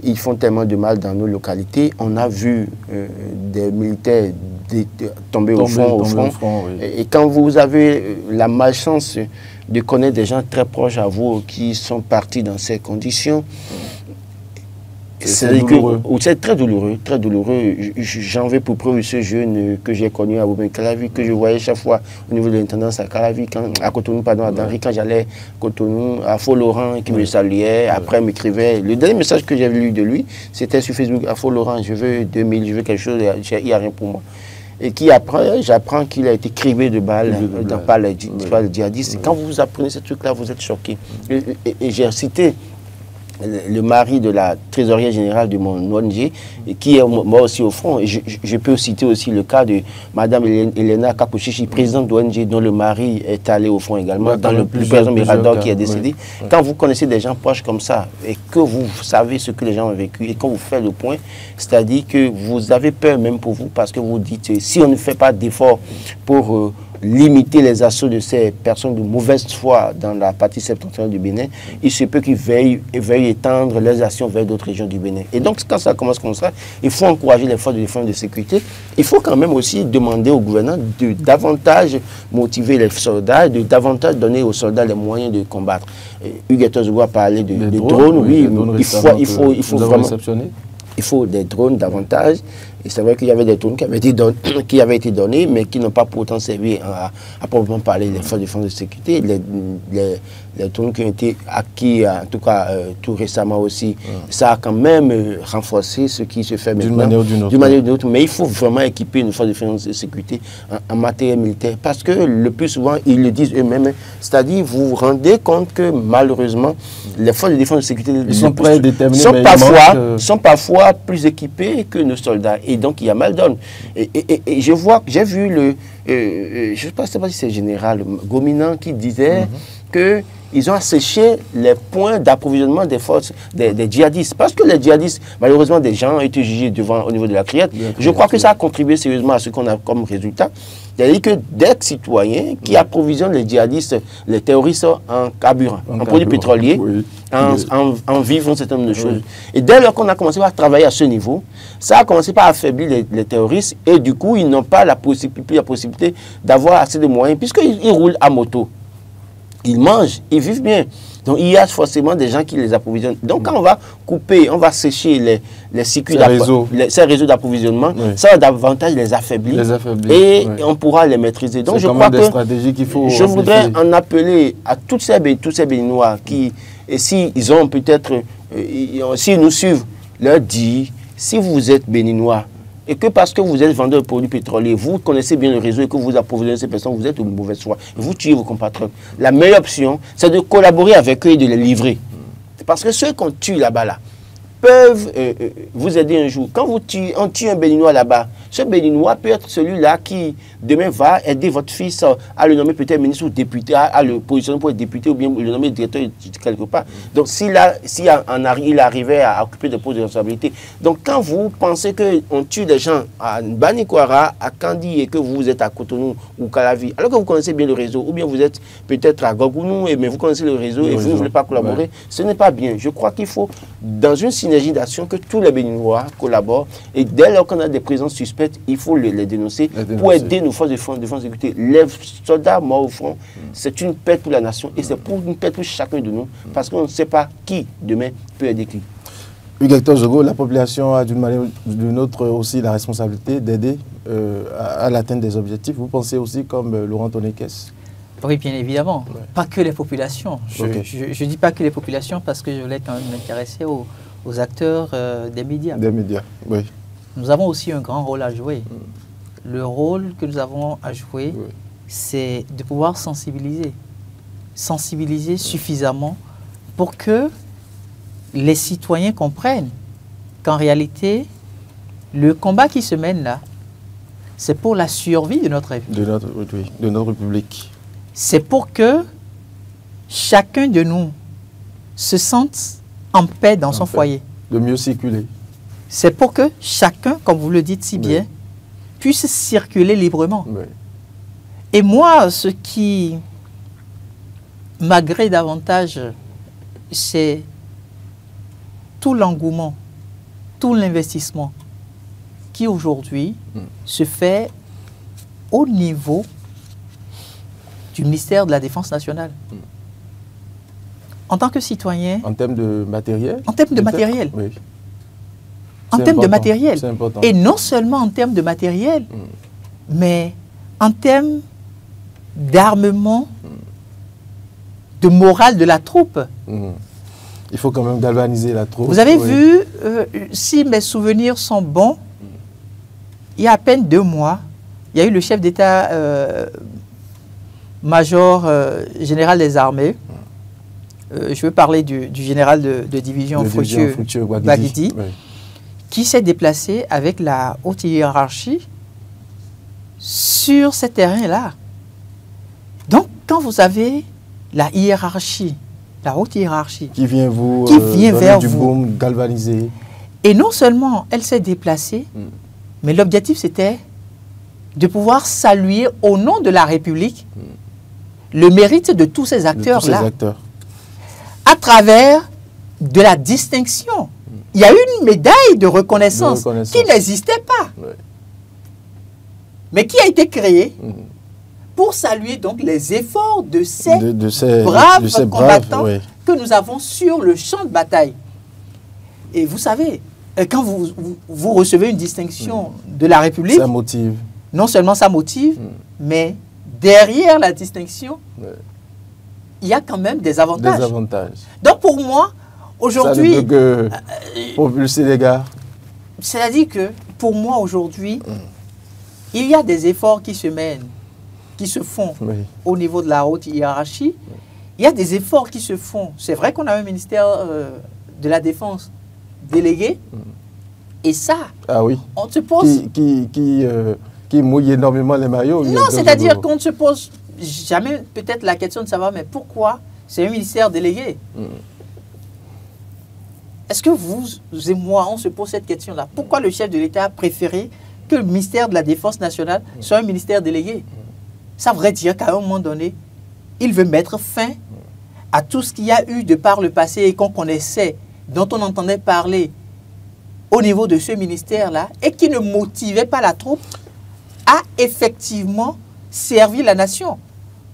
ils font tellement de mal dans nos localités. On a vu des militaires tomber au front. Et quand vous avez la malchance de connaître des gens très proches à vous qui sont partis dans ces conditions, c'est très douloureux, très douloureux. J'en vais pour preuve ce jeune que j'ai connu à Boubin-Calavi, que je voyais chaque fois au niveau de l'intendance à Calavi, à Cotonou, pardon, à Danry, quand j'allais à Cotonou, à Faux-Laurent, qui me saluait, après m'écrivait. Le dernier message que j'avais lu de lui, c'était sur Facebook, à Faux-Laurent, je veux 2000, je veux quelque chose, il n'y a rien pour moi. Et qui après, j'apprends qu'il a été criblé de balles par les djihadistes. Quand vous apprenez ce truc-là, vous êtes choqué. Et j'ai cité le mari de la trésorière générale de mon ONG, qui est moi aussi au front. Et je peux citer aussi le cas de Mme Elena Kapochichi, présidente d'ONG, dont le mari est allé au front également, dans le président Mirador qui est décédé. Quand vous connaissez des gens proches comme ça, et que vous savez ce que les gens ont vécu, et quand vous faites le point, c'est-à-dire que vous avez peur même pour vous, parce que vous dites, si on ne fait pas d'efforts pour limiter les assauts de ces personnes de mauvaise foi dans la partie septentrionale du Bénin, il se peut qu'ils veuillent étendre leurs actions vers d'autres régions du Bénin. Et donc, quand ça commence comme ça, il faut encourager les forces de défense et de sécurité. Il faut quand même aussi demander au gouvernement de davantage motiver les soldats, de davantage donner aux soldats les moyens de combattre. Hugues Tozogo a parlé de drones. Oui, il faut vraiment... Il faut des drones davantage. Et c'est vrai qu'il y avait des drones qui avaient été donnés, mais qui n'ont pas pour autant servi à proprement parler des forces de défense et de sécurité. Les drones qui ont été acquis, en tout cas tout récemment aussi, ça a quand même renforcé ce qui se fait maintenant. D'une manière ou d'une autre. Mais il faut vraiment équiper une force de défense et de sécurité en matériel militaire. Parce que le plus souvent, ils le disent eux-mêmes, c'est-à-dire vous vous rendez compte que malheureusement, les forces de défense et de sécurité sont parfois plus équipés que nos soldats. Et donc, il y a mal donne. Et j'ai vu je ne sais pas si c'est le général Gominan qui disait qu'ils ont asséché les points d'approvisionnement des forces, des djihadistes. Parce que les djihadistes, malheureusement, des gens ont été jugés au niveau de la criette. Je crois que ça a contribué sérieusement à ce qu'on a comme résultat. C'est-à-dire que des citoyens qui approvisionnent les djihadistes, les terroristes en carburant, en produits pétroliers, en vivre un certain nombre de choses. Et dès lors qu'on a commencé à travailler à ce niveau, ça a commencé par affaiblir les terroristes et du coup, ils n'ont pas la possibilité d'avoir assez de moyens puisqu'ils roulent à moto. Ils mangent, ils vivent bien. Donc, il y a forcément des gens qui les approvisionnent. Donc, quand on va couper, on va sécher les circuits, ces réseaux d'approvisionnement, ça va davantage les affaiblir. Et on pourra les maîtriser. Donc, je crois que je voudrais en appeler à tous ces Béninois qui, s'ils ont peut-être, s'ils nous suivent, leur dire, si vous êtes Béninois, et que parce que vous êtes vendeur de produits pétroliers, vous connaissez bien le réseau et que vous approvisionnez ces personnes, vous êtes au mauvais choix. Vous tuez vos compatriotes. La meilleure option, c'est de collaborer avec eux et de les livrer. Parce que ceux qu'on tue là-bas, peuvent vous aider un jour. Quand on tue un Béninois là-bas, ce Béninois peut être celui-là qui, demain, va aider votre fils à le nommer peut-être ministre ou député, à le positionner pour être député ou bien le nommer directeur quelque part. Donc, s'il arrivait à occuper des postes de responsabilité. Donc, quand vous pensez qu'on tue des gens à Banikwara, à Kandi et que vous êtes à Cotonou ou Calavi, alors que vous connaissez bien le réseau, ou bien vous êtes peut-être à Gogounou, mais vous connaissez le réseau et vous ne voulez pas collaborer, ce n'est pas bien. Je crois qu'il faut, dans une synergie d'action, que tous les Béninois collaborent et dès lors qu'on a des présences suspectes, il faut les dénoncer pour aider nos forces de sécurité. Les soldats morts au front, c'est une perte pour la nation et c'est pour une perte pour chacun de nous parce qu'on ne sait pas qui demain peut aider qui. Hugues-Hector Jogo, la population a d'une manière ou d'une autre aussi la responsabilité d'aider à l'atteinte des objectifs. Vous pensez aussi comme Laurent Tonekes? Oui, bien évidemment. Ouais. Pas que les populations. Je ne dis pas que les populations parce que je voulais quand même m'intéresser aux acteurs des médias. Des médias, oui. Nous avons aussi un grand rôle à jouer. Le rôle que nous avons à jouer, c'est de pouvoir sensibiliser. Sensibiliser suffisamment pour que les citoyens comprennent qu'en réalité, le combat qui se mène là, c'est pour la survie de notre République. De notre République. C'est pour que chacun de nous se sente en paix dans son foyer. De mieux circuler. C'est pour que chacun, comme vous le dites si bien, puisse circuler librement. Et moi, ce qui m'agrée davantage, c'est tout l'engouement, tout l'investissement qui aujourd'hui se fait au niveau du ministère de la Défense nationale. En tant que citoyen... En termes de matériel? En termes de matériel. Oui. En termes de matériel. C'est important. Et non seulement en termes de matériel, mais en termes d'armement, de morale de la troupe. Il faut quand même galvaniser la troupe. Vous avez vu, si mes souvenirs sont bons, il y a à peine 2 mois, il y a eu le chef d'état-major général des armées. Je veux parler du général de division Fructueux Baguidi, qui s'est déplacé avec la haute hiérarchie sur ces terrains-là. Donc, quand vous avez la hiérarchie, la haute hiérarchie, qui vient vers du vous, boom, galvaniser. Et non seulement elle s'est déplacée, mais l'objectif c'était de pouvoir saluer au nom de la République le mérite de tous ces acteurs-là. À travers de la distinction. Il y a une médaille de reconnaissance qui n'existait pas, mais qui a été créée pour saluer donc les efforts de ces braves combattants que nous avons sur le champ de bataille. Et vous savez, quand vous recevez une distinction de la République, ça motive. Non seulement ça motive, mais derrière la distinction, il y a quand même des avantages. Donc pour moi, aujourd'hui, ça ne peut que propulser les gars. C'est-à-dire que pour moi aujourd'hui, il y a des efforts qui se mènent, qui se font au niveau de la haute hiérarchie. Il y a des efforts qui se font. C'est vrai qu'on a un ministère de la Défense délégué. Et ça, on se pose... Qui mouille énormément les maillots. Non, c'est-à-dire qu'on ne se pose jamais peut-être la question de savoir, mais pourquoi c'est un ministère délégué? Est-ce que vous et moi, on se pose cette question-là? Pourquoi le chef de l'État a préféré que le ministère de la Défense nationale soit un ministère délégué? Ça voudrait dire qu'à un moment donné, il veut mettre fin à tout ce qu'il y a eu de par le passé et qu'on connaissait, dont on entendait parler au niveau de ce ministère-là et qui ne motivait pas la troupe à effectivement servir la nation.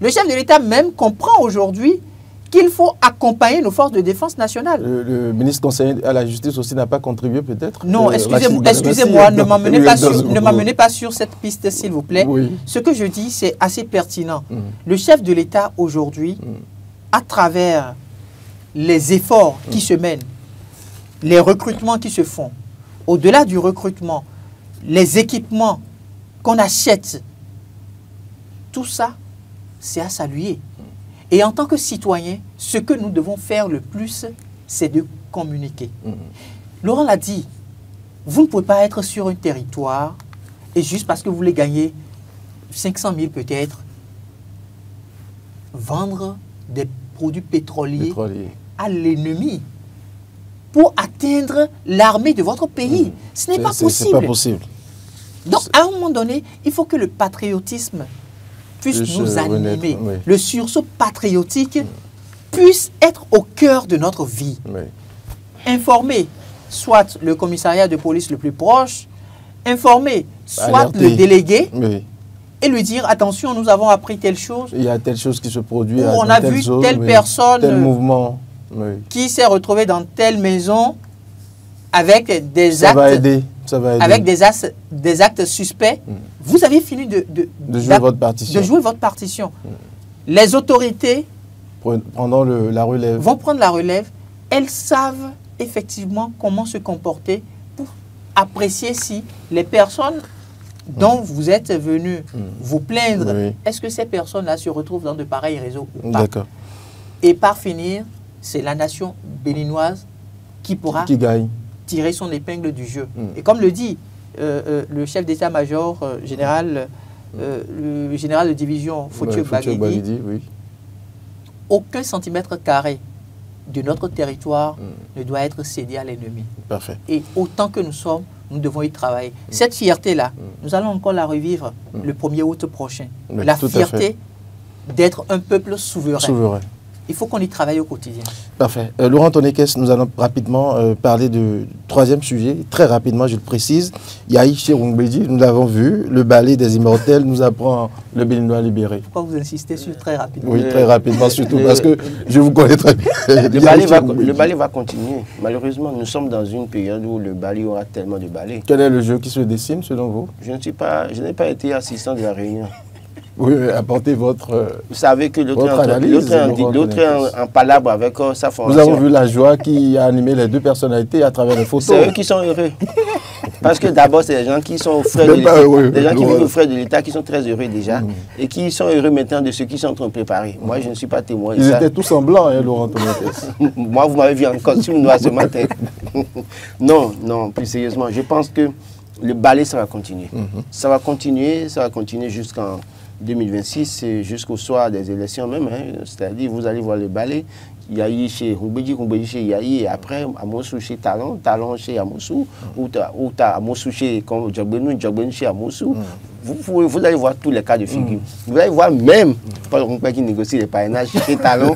Le chef de l'État même comprend aujourd'hui qu'il faut accompagner nos forces de défense nationale. Le ministre conseiller à la justice aussi n'a pas contribué peut-être? Non, excusez-moi, ne m'emmenez pas sur cette piste, s'il vous plaît. Oui. Ce que je dis, c'est assez pertinent. Le chef de l'État aujourd'hui, à travers les efforts qui se mènent, les recrutements qui se font, au-delà du recrutement, les équipements qu'on achète, tout ça, c'est à saluer. Et en tant que citoyen, ce que nous devons faire le plus, c'est de communiquer. Laurent l'a dit, vous ne pouvez pas être sur un territoire et juste parce que vous voulez gagner 500 000 peut-être, vendre des produits pétroliers à l'ennemi pour atteindre l'armée de votre pays. Ce n'est pas possible. C'est pas possible. Donc, à un moment donné, il faut que le patriotisme puisse nous animer. Le sursaut patriotique puisse être au cœur de notre vie. Informer soit le commissariat de police le plus proche, informer soit le délégué et lui dire, attention, nous avons appris telle chose. Il y a telle chose qui se produit. On a vu telle personne tel mouvement qui s'est retrouvée dans telle maison avec des actes. Ça va aider. Ça va aider. Avec des actes suspects. Vous avez fini de jouer votre partition. Les autorités prendront la relève. Vont prendre la relève. Elles savent effectivement comment se comporter pour apprécier si les personnes dont vous êtes venu vous plaindre, est-ce que ces personnes-là se retrouvent dans de pareils réseaux ou pas? D'accord. Et par finir, c'est la nation béninoise qui pourra tirer son épingle du jeu. Et comme le dit le chef d'état-major général, le général de division Fotiou Baguedi, aucun centimètre carré de notre territoire ne doit être cédé à l'ennemi. Parfait. Et autant que nous sommes, nous devons y travailler. Cette fierté-là, nous allons encore la revivre le 1er août prochain. La fierté d'être un peuple souverain. Il faut qu'on y travaille au quotidien. Parfait. Laurent Tonekes, nous allons rapidement parler du troisième sujet. Très rapidement, je le précise. Yahi Chirungbedi, nous l'avons vu. Le ballet des immortels nous apprend le Béninois libéré. Pourquoi vous insistez sur très rapidement? Oui, très rapidement, surtout parce que je vous connais très bien. Le ballet va continuer. Malheureusement, nous sommes dans une période où le ballet aura tellement de ballets. Quel est le jeu qui se dessine selon vous? Je n'ai pas été assistant de la réunion. Oui, apportez votre Vous savez que l'autre est en palabre avec sa formation. Nous avons vu la joie qui a animé les deux personnalités à travers les photos. C'est eux qui sont heureux. Parce que d'abord, c'est les gens qui sont aux frais de l'État, des gens qui vivent aux frais de l'État, qui sont très heureux déjà, et qui sont heureux maintenant de ce qu'ils sont en train de préparer. Moi, je ne suis pas témoin de ça. Ils étaient tous en blanc, hein, Laurent Tonekes. Moi, vous m'avez vu en costume noir ce matin. Non, plus sérieusement, je pense que le ballet, ça va continuer. Ça va continuer jusqu'en 2026, jusqu'au soir des élections même, hein. C'est-à-dire vous allez voir le ballet, Yahi chez Rumbedi chez Yahi, et après Amosou chez Talon chez Amosou, ou Amosou chez Djabbenou chez Amosou. Vous allez voir tous les cas de figure. Vous allez voir même Paul Rompé qui négocie les parrainages chez Talon,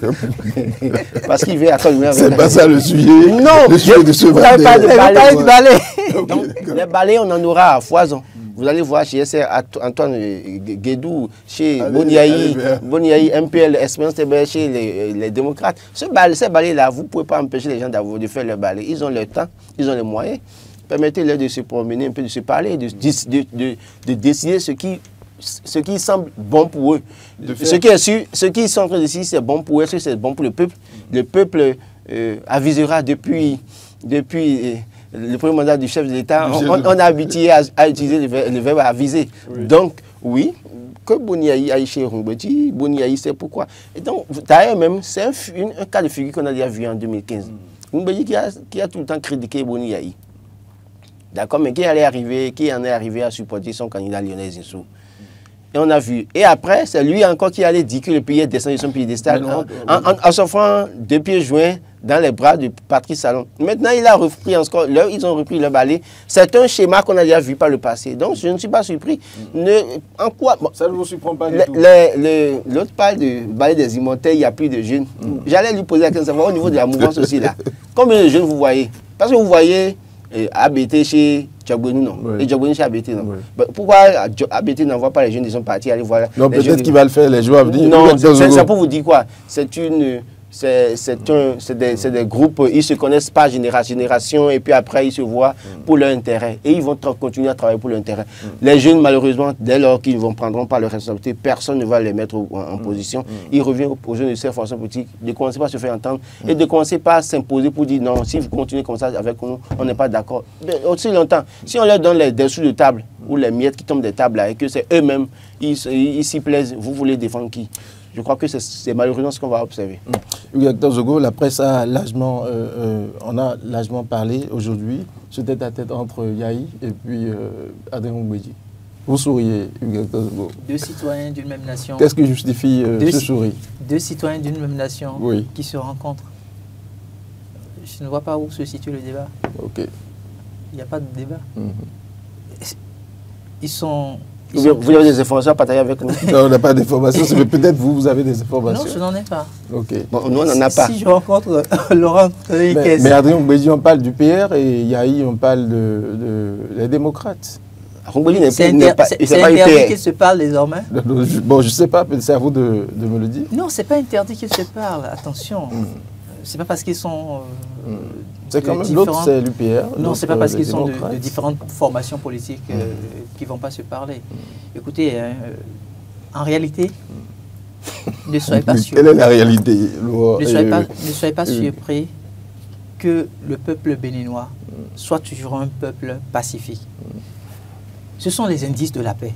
parce qu'il veut attendre. C'est pas ça le sujet. Non, le sujet de ce vous n'avez pas de ballet. Okay. Donc, les balais, on en aura à foison. Vous allez voir chez Antoine Guédou, chez Boniaï, MPL, Espérance TB, chez les démocrates. Ces balais-là, vous ne pouvez pas empêcher les gens de faire leur balai. Ils ont le temps, ils ont les moyens. Permettez-leur de se promener un peu, de se parler, de décider ce qui semble bon pour eux. Ce qu'ils sont en train de décider, c'est bon pour eux, est-ce que c'est bon pour le peuple? Le peuple avisera depuis le premier mandat du chef de l'État, on a habitué à utiliser le verbe aviser. Oui. Donc, oui, que Boniaï aille chez Rumbedi, Boniaï sait pourquoi. Et donc, d'ailleurs même, c'est un cas de figure qu'on a déjà vu en 2015. Rumbedi qui a tout le temps critiqué Boniaï. D'accord, mais qui en est arrivé à supporter son candidat Lionel Zinsou. Et on a vu. Et après, c'est lui encore qui allait dire que le pays est descendu de son piédestal en s'offrant 2 pieds joints dans les bras de Patrice Talon. Maintenant, ils ont repris le balai. C'est un schéma qu'on a déjà vu par le passé. Donc, je ne suis pas surpris. En quoi ça ne vous surprend pas du tout. L'autre parle du balai des immortels, il n'y a plus de jeunes. J'allais lui poser la question, savoir au niveau de la mouvance aussi là. Combien de jeunes vous voyez? Parce que vous voyez ABT chez Djabbenou, non. Oui. Et Djabbenou chez ABT, non. Oui. Pourquoi ABT n'envoie pas les jeunes de son parti aller voir? Non, peut-être qu'il va le faire les jours à venir. Non, c'est pour vous dire quoi? C'est c'est des groupes, ils se connaissent pas génération, et puis après ils se voient pour leur intérêt. Et ils vont continuer à travailler pour leur intérêt. Les jeunes, malheureusement, dès lors qu'ils ne prendront pas leurs responsabilités, personne ne va les mettre en position. Il revient aux jeunes de ces formations politiques de commencer par se faire entendre et de commencer par s'imposer pour dire non, si vous continuez comme ça avec nous, on n'est pas d'accord. Aussi longtemps, si on leur donne les dessous de table ou les miettes qui tombent des tables là, et que c'est eux-mêmes, ils s'y plaisent, vous voulez défendre qui? Je crois que c'est malheureusement ce qu'on va observer. Docteur Zogo, la presse a largement, on a largement parlé aujourd'hui, ce tête-à-tête entre Yahi et puis Adrien Mbedji. Vous souriez, Docteur Zogo. Deux citoyens d'une même nation. Qu'est-ce qui justifie ce sourire? Deux citoyens d'une même nation oui. qui se rencontrent. Je ne vois pas où se situe le débat. Ok. Il n'y a pas de débat. Ils sont... Vous avez des informations à partager avec nous? Non, on n'a pas d'informations, mais peut-être vous avez des informations. Non, je n'en ai pas. Ok. Bon, nous, on n'en a pas. Si je rencontre Laurent Tonekes... Mais Adrien Mbedji, on parle du PR et Yahi, on parle des démocrates. C'est interdit qu'il se parle désormais? Bon, je ne sais pas, c'est à vous de me le dire. Non, ce n'est pas interdit qu'ils se parlent, attention. C'est pas parce qu'ils sont... c'est quand même l'autre, c'est l'UPR. Non, c'est pas parce qu'ils sont de différentes formations politiques qu'ils ne vont pas se parler. Écoutez, en réalité, ne soyez pas surpris. Quelle est la réalité? Ne soyez pas surpris que le peuple béninois soit toujours un peuple pacifique. Ce sont les indices de la paix.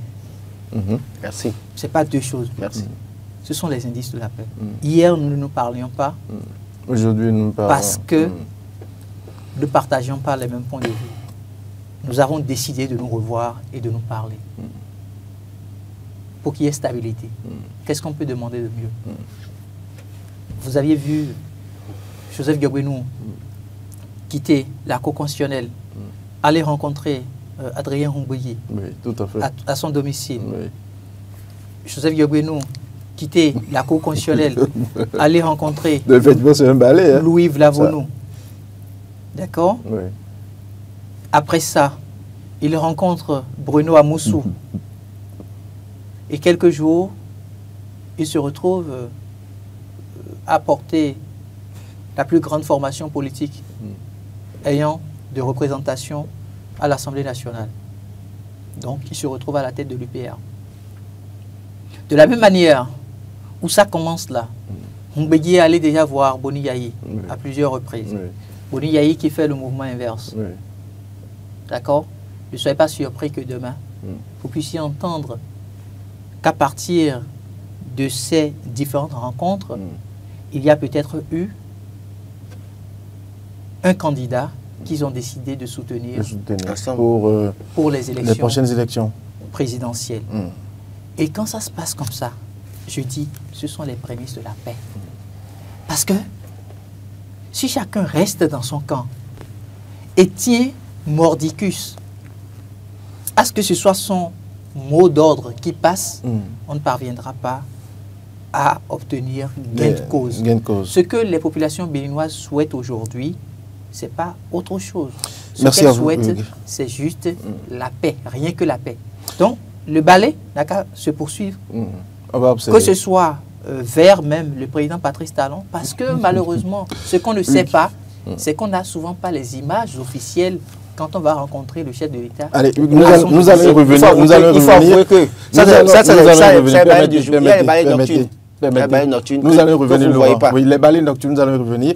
Merci. Ce n'est pas deux choses. Merci. Ce sont les indices de la paix. Hier, nous ne nous parlions pas. Aujourd'hui, nous parlons. Parce que nous ne partageons pas les mêmes points de vue. Nous avons décidé de nous revoir et de nous parler. Pour qu'il y ait stabilité. Qu'est-ce qu'on peut demander de mieux? Vous aviez vu Joseph Gabouenou quitter la Cour constitutionnelle, aller rencontrer Adrien Mbedji à son domicile. Oui. Joseph Gabouenou quitter la Cour constitutionnelle, aller rencontrer Louis Vlavonou. D'accord? Oui. Après ça, il rencontre Bruno Amoussou. Et quelques jours, il se retrouve à porter la plus grande formation politique ayant de représentation à l'Assemblée nationale. Donc, il se retrouve à la tête de l'UPR. De la même manière où ça commence là, Mbedji est allé déjà voir Boni Yahi à plusieurs reprises. Oui. Boni Yahi qui fait le mouvement inverse. Oui. D'accord? Ne soyez pas surpris que demain, vous puissiez entendre qu'à partir de ces différentes rencontres, il y a peut-être eu un candidat qu'ils ont décidé de soutenir pour les prochaines élections présidentielles. Et quand ça se passe comme ça, je dis, ce sont les prémices de la paix. Parce que si chacun reste dans son camp et tient mordicus à ce que ce soit son mot d'ordre qui passe, on ne parviendra pas à obtenir gain de cause. Ce que les populations béninoises souhaitent aujourd'hui, ce n'est pas autre chose. Ce qu'elles souhaitent, c'est juste la paix, rien que la paix. Donc, le balai n'a qu'à se poursuivre. Que ce soit vers même le président Patrice Talon, parce que malheureusement, ce qu'on ne sait pas, c'est qu'on n'a souvent pas les images officielles quand on va rencontrer le chef de l'État. Allez, nous allons y revenir. Il faut avouer que ça, c'est le balai du jour. Il y a les balais nocturnes. Nous allons revenir. Oui, les balais nocturnes, nous allons y revenir.